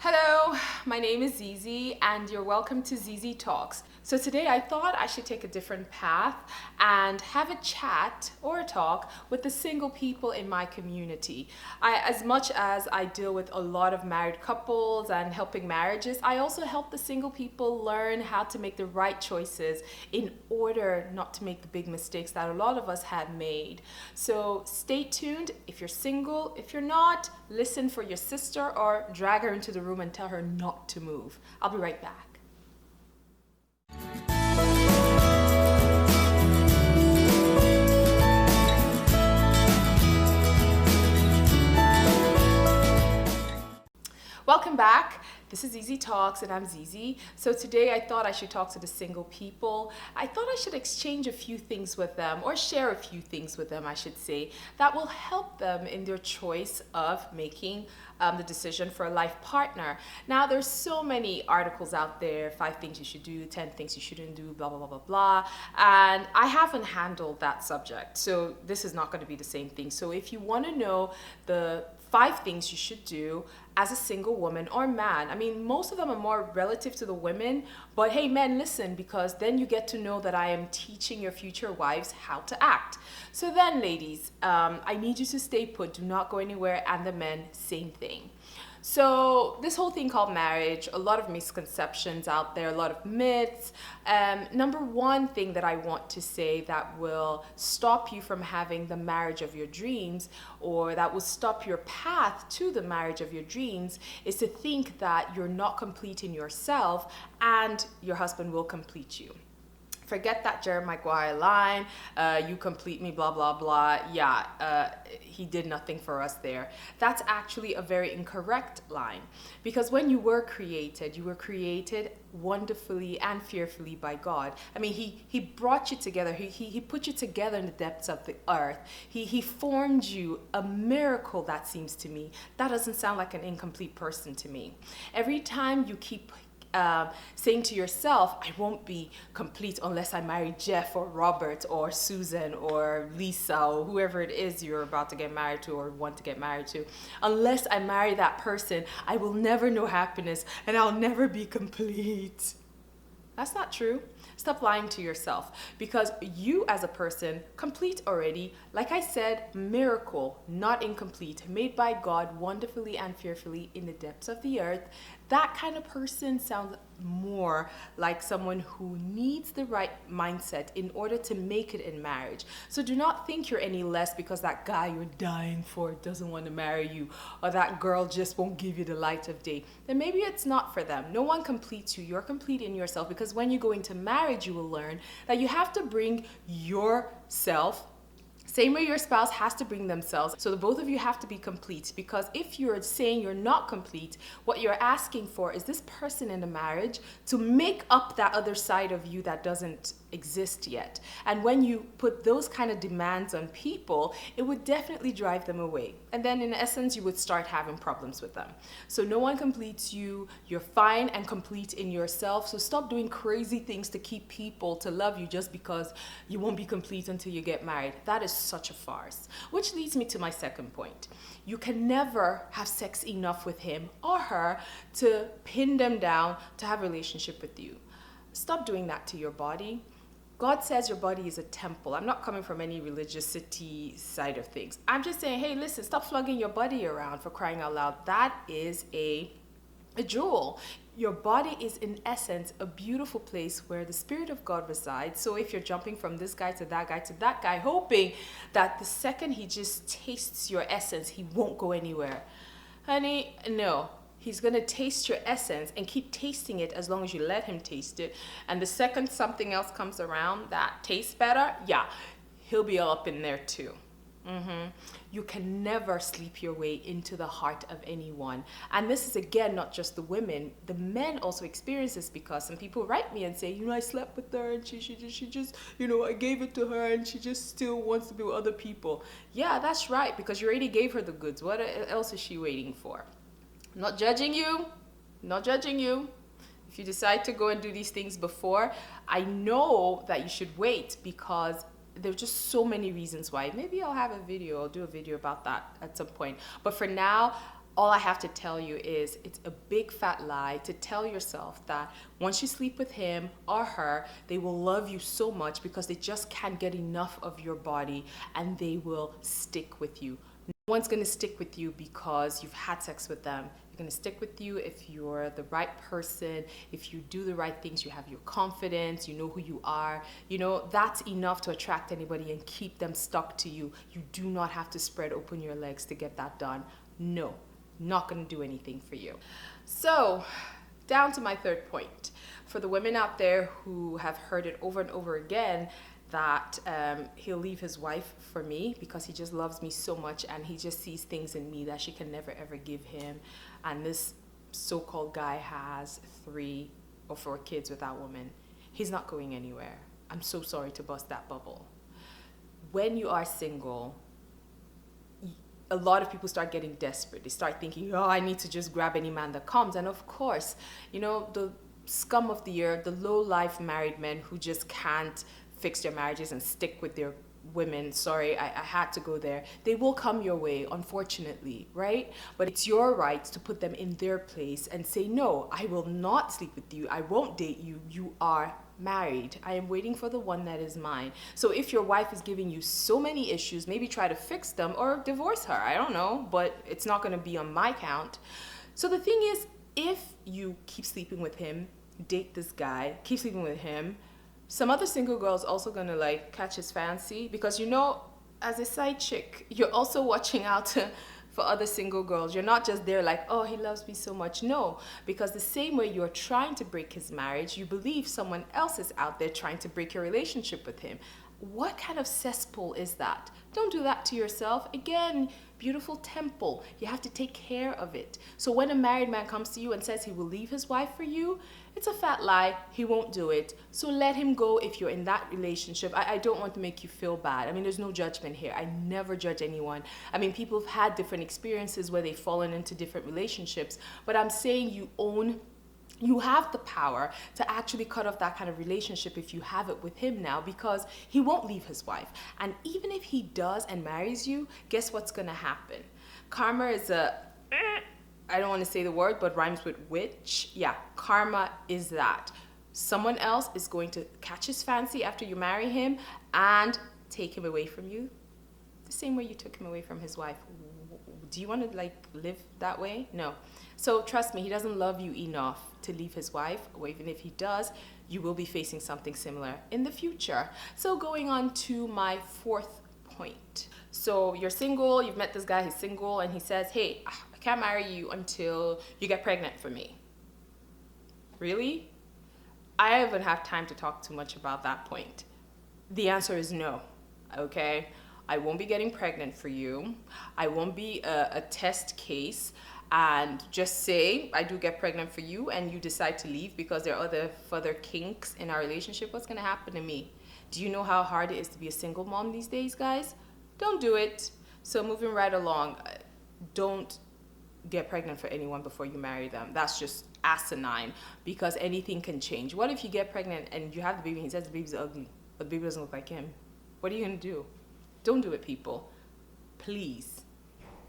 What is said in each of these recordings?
Hello, my name is ZeeZee and you're welcome to ZeeZee Talks. So today I thought I should take a different path and have a chat or a talk with the single people in my community. As much as I deal with a lot of married couples and helping marriages, I also help the single people learn how to make the right choices in order not to make the big mistakes that a lot of us have made. So stay tuned. If you're single, if you're not, listen for your sister or drag her into the room and tell her not to move. I'll be right back. Welcome back. This is ZeeZee Talks and I'm ZeeZee. So today I thought I should talk to the single people. I thought I should exchange a few things with them, or share a few things with them, I should say, that will help them in their choice of making the decision for a life partner. Now, there's so many articles out there, 5 things you should do, 10 things you shouldn't do, blah, blah, blah, blah, blah. And I haven't handled that subject. So this is not going to be the same thing. So if you want to know the 5 things you should do as a single woman or man. I mean, most of them are more relative to the women, but hey, men, listen, because then you get to know that I am teaching your future wives how to act. So then, ladies, I need you to stay put. Do not go anywhere. And the men, same thing. So this whole thing called marriage, a lot of misconceptions out there, a lot of myths. Number one thing that I want to say that will stop you from having the marriage of your dreams, or that will stop your path to the marriage of your dreams, is to think that you're not complete in yourself and your husband will complete you. Forget that Jerry Maguire line, you complete me, blah, blah, blah. Yeah, he did nothing for us there. That's actually a very incorrect line, because when you were created wonderfully and fearfully by God. I mean, he brought you together. He put you together in the depths of the earth. He formed you, a miracle, that seems to me. That doesn't sound like an incomplete person to me. Every time you keep saying to yourself, I won't be complete unless I marry Jeff or Robert or Susan or Lisa or whoever it is you're about to get married to or want to get married to. Unless I marry that person, I will never know happiness and I'll never be complete. That's not true. Stop lying to yourself, because you as a person, complete already, like I said, miracle, not incomplete, made by God wonderfully and fearfully in the depths of the earth. That kind of person sounds more like someone who needs the right mindset in order to make it in marriage. So do not think you're any less because that guy you're dying for doesn't want to marry you, or that girl just won't give you the light of day. Then maybe it's not for them. No one completes you. You're complete in yourself, because when you go into marriage, you will learn that you have to bring yourself, same way your spouse has to bring themselves. So the both of you have to be complete, because if you're saying you're not complete, what you're asking for is this person in the marriage to make up that other side of you that doesn't exist yet. And when you put those kind of demands on people, it would definitely drive them away. And then in essence, you would start having problems with them. So no one completes you. You're fine and complete in yourself. So stop doing crazy things to keep people to love you just because you won't be complete until you get married. That is such a farce. Which leads me to my second point. You can never have sex enough with him or her to pin them down to have a relationship with you. Stop doing that to your body. God says your body is a temple. I'm not coming from any religiosity side of things. I'm just saying, hey, listen, stop flogging your body around, for crying out loud. That is a jewel. Your body is, in essence, a beautiful place where the Spirit of God resides. So if you're jumping from this guy to that guy to that guy, hoping that the second he just tastes your essence, he won't go anywhere. Honey, no. He's going to taste your essence and keep tasting it as long as you let him taste it. And the second something else comes around that tastes better, yeah, he'll be all up in there too. You can never sleep your way into the heart of anyone. And this is, again, not just the women. The men also experience this, because some people write me and say, I slept with her and she just, I gave it to her and she just still wants to be with other people. Yeah, that's right, because you already gave her the goods. What else is she waiting for? Not judging you. If you decide to go and do these things before, I know that you should wait, because there are just so many reasons why. Maybe I'll do a video about that at some point. But for now, All I have to tell you is it's a big fat lie to tell yourself that once you sleep with him or her, they will love you so much because they just can't get enough of your body and they will stick with you. No one's going to stick with you because you've had sex with them. They're going to stick with you if you're the right person, if you do the right things, you have your confidence, you know who you are. You know, that's enough to attract anybody and keep them stuck to you. You do not have to spread open your legs to get that done. No, not going to do anything for you. So, down to my third point. For the women out there who have heard it over and over again, that he'll leave his wife for me because he just loves me so much and he just sees things in me that she can never ever give him. And this so-called guy has 3 or 4 kids with that woman. He's not going anywhere. I'm so sorry to bust that bubble. When you are single, a lot of people start getting desperate. They start thinking, oh, I need to just grab any man that comes. And of course, you know, the scum of the earth, the low-life married men who just can't fix their marriages and stick with their women, sorry, I had to go there. They will come your way, unfortunately, right? But it's your right to put them in their place and say, no, I will not sleep with you. I won't date you. You are married. I am waiting for the one that is mine. So if your wife is giving you so many issues, maybe try to fix them or divorce her. I don't know, but it's not going to be on my count. So the thing is, if you keep sleeping with him, date this guy, keep sleeping with him, some other single girl's also gonna like catch his fancy because, you know, as a side chick, you're also watching out for other single girls. You're not just there like, oh, he loves me so much. No, because the same way you're trying to break his marriage, you believe someone else is out there trying to break your relationship with him. What kind of cesspool is that? Don't do that to yourself. Again, beautiful temple. You have to take care of it. So when a married man comes to you and says he will leave his wife for you, it's a fat lie. He won't do it. So let him go if you're in that relationship. I don't want to make you feel bad. I mean, there's no judgment here. I never judge anyone. I mean, people have had different experiences where they've fallen into different relationships. But I'm saying you have the power to actually cut off that kind of relationship if you have it with him now, because he won't leave his wife. And even if he does and marries you, guess what's going to happen? Karma is I don't want to say the word, but rhymes with witch. Yeah, karma is that. Someone else is going to catch his fancy after you marry him and take him away from you the same way you took him away from his wife. Do you want to like live that way? No. So trust me, he doesn't love you enough to leave his wife, or even if he does, you will be facing something similar in the future. So going on to my fourth point. So you're single, you've met this guy, he's single, and he says, hey, I can't marry you until you get pregnant for me. Really? I haven't had time to talk too much about that point. The answer is no, okay? I won't be getting pregnant for you. I won't be a test case and just say I do get pregnant for you and you decide to leave because there are other further kinks in our relationship. What's gonna happen to me? Do you know how hard it is to be a single mom these days, guys? Don't do it. So moving right along, don't get pregnant for anyone before you marry them. That's just asinine because anything can change. What if you get pregnant and you have the baby and he says the baby's ugly, but the baby doesn't look like him? What are you gonna do? Don't do it, people. Please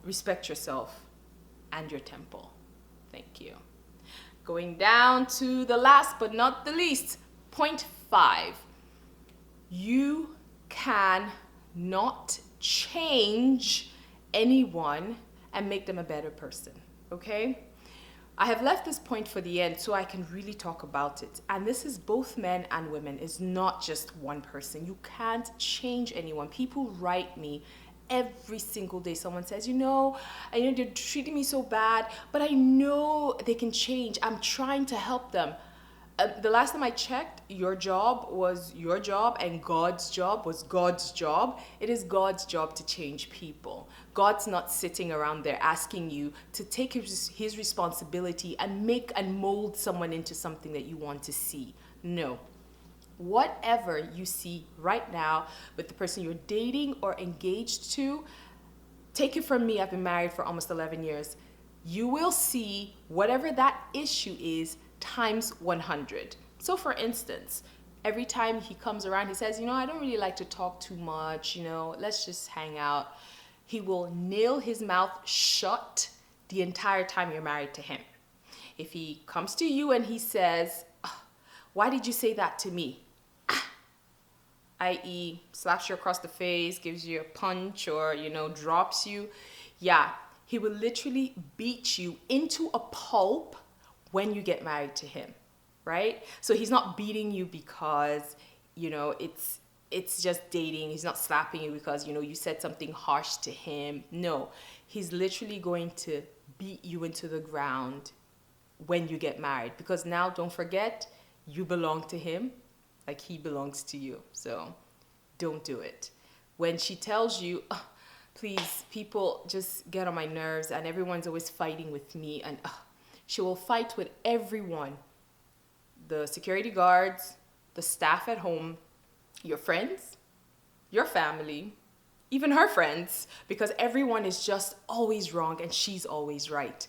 respect yourself and your temple. Thank you. Going down to the last but not the least, point 5. You can not change anyone and make them a better person, okay? I have left this point for the end so I can really talk about it. And this is both men and women. It's not just one person. You can't change anyone. People write me every single day. Someone says, I know they're treating me so bad, but I know they can change. I'm trying to help them. The last time I checked, your job was your job and God's job was God's job. It is God's job to change people. God's not sitting around there asking you to take his responsibility and make and mold someone into something that you want to see. No. Whatever you see right now with the person you're dating or engaged to, take it from me, I've been married for almost 11 years. You will see whatever that issue is times 100. So for instance, every time he comes around, he says, I don't really like to talk too much, let's just hang out. He will nail his mouth shut the entire time you're married to him. If he comes to you and he says, "Oh, why did you say that to me?" i.e. slaps you across the face, gives you a punch, or, drops you. Yeah, he will literally beat you into a pulp when you get married to him, right? So he's not beating you because, it's just dating. He's not slapping you because, you said something harsh to him. No, he's literally going to beat you into the ground when you get married, because now, don't forget, you belong to him like he belongs to you. So don't do it. When she tells you, "Oh, please, people just get on my nerves and everyone's always fighting with me," and she will fight with everyone, the security guards, the staff at home, your friends, your family, even her friends, because everyone is just always wrong and she's always right.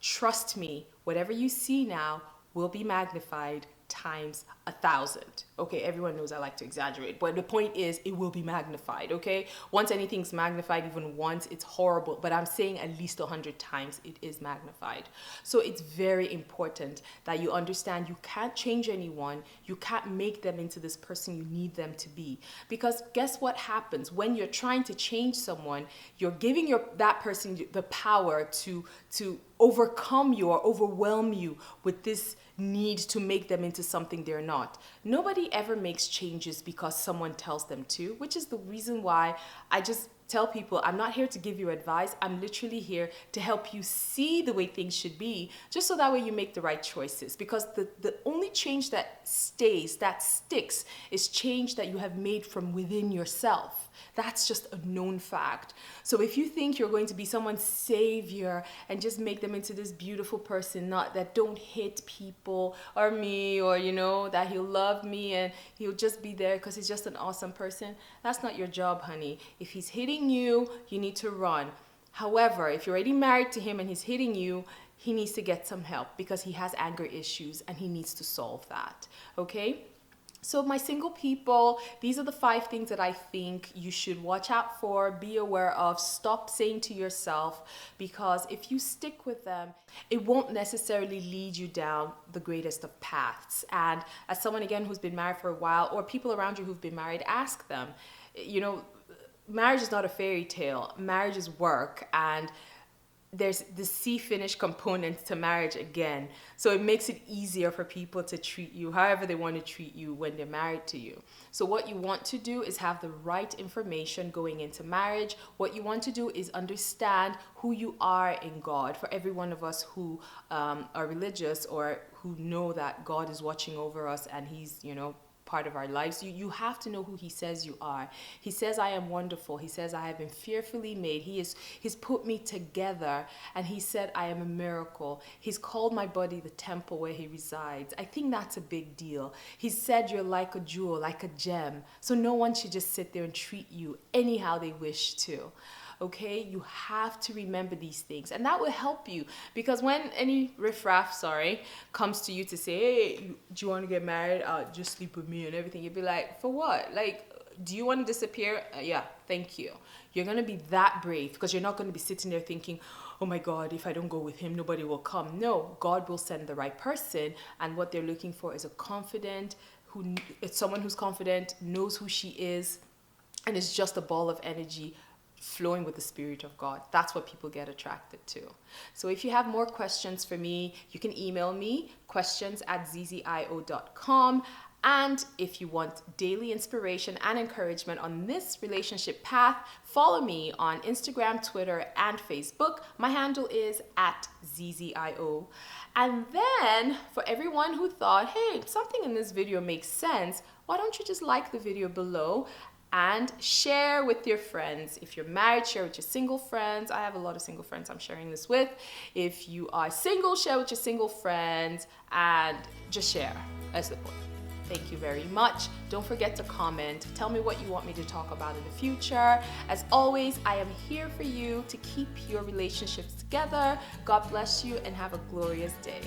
Trust me, whatever you see now will be magnified times 1,000. Okay, everyone knows I like to exaggerate, but the point is it will be magnified, okay? Once anything's magnified even once, it's horrible, but I'm saying at least 100 times it is magnified. So it's very important that you understand you can't change anyone. You can't make them into this person you need them to be. Because guess what happens? When you're trying to change someone, you're giving that person the power to overcome you or overwhelm you with this need to make them into something they're not. Nobody ever makes changes because someone tells them to, which is the reason why I just tell people, I'm not here to give you advice. I'm literally here to help you see the way things should be, just so that way you make the right choices. Because the only change that stays, that sticks, is change that you have made from within yourself. That's just a known fact. So if you think you're going to be someone's savior and just make them into this beautiful person, not that don't hit people or me, or that he'll love me and he'll just be there because he's just an awesome person, that's not your job, honey. If he's hitting you, you need to run. However, if you're already married to him and he's hitting you, he needs to get some help because he has anger issues and he needs to solve that. Okay? So my single people, these are the 5 things that I think you should watch out for, be aware of, stop saying to yourself, because if you stick with them, it won't necessarily lead you down the greatest of paths. And as someone, again, who's been married for a while, or people around you who've been married, ask them, marriage is not a fairy tale. Marriage is work, and there's the see-finish component to marriage again. So it makes it easier for people to treat you however they want to treat you when they're married to you. So what you want to do is have the right information going into marriage. What you want to do is understand who you are in God. For every one of us who are religious or who know that God is watching over us and he's, part of our lives, you have to know who he says you are. He says, I am wonderful. He says, I have been fearfully made. He's put me together, and he said, I am a miracle. He's called my body the temple where he resides. I think that's a big deal. He said, you're like a jewel, like a gem. So no one should just sit there and treat you anyhow they wish to. Okay, you have to remember these things, and that will help you, because when any riffraff, comes to you to say, hey, do you want to get married? Just sleep with me and everything. You'd be like, for what? Like, do you want to disappear? Yeah, thank you. You're going to be that brave, because you're not going to be sitting there thinking, oh my God, if I don't go with him, nobody will come. No, God will send the right person, and what they're looking for is it's someone who's confident, knows who she is, and is just a ball of energy flowing with the Spirit of God. That's what people get attracted to. So if you have more questions for me, you can email me, questions@zeezeeio.com. And if you want daily inspiration and encouragement on this relationship path, follow me on Instagram, Twitter, and Facebook. My handle is @ZeeZeeIO. And then for everyone who thought, hey, something in this video makes sense, why don't you just like the video below and share with your friends. If you're married, share with your single friends. I have a lot of single friends I'm sharing this with. If you are single, share with your single friends, and just share. That's the point. Thank you very much. Don't forget to comment. Tell me what you want me to talk about in the future. As always, I am here for you to keep your relationships together. God bless you and have a glorious day.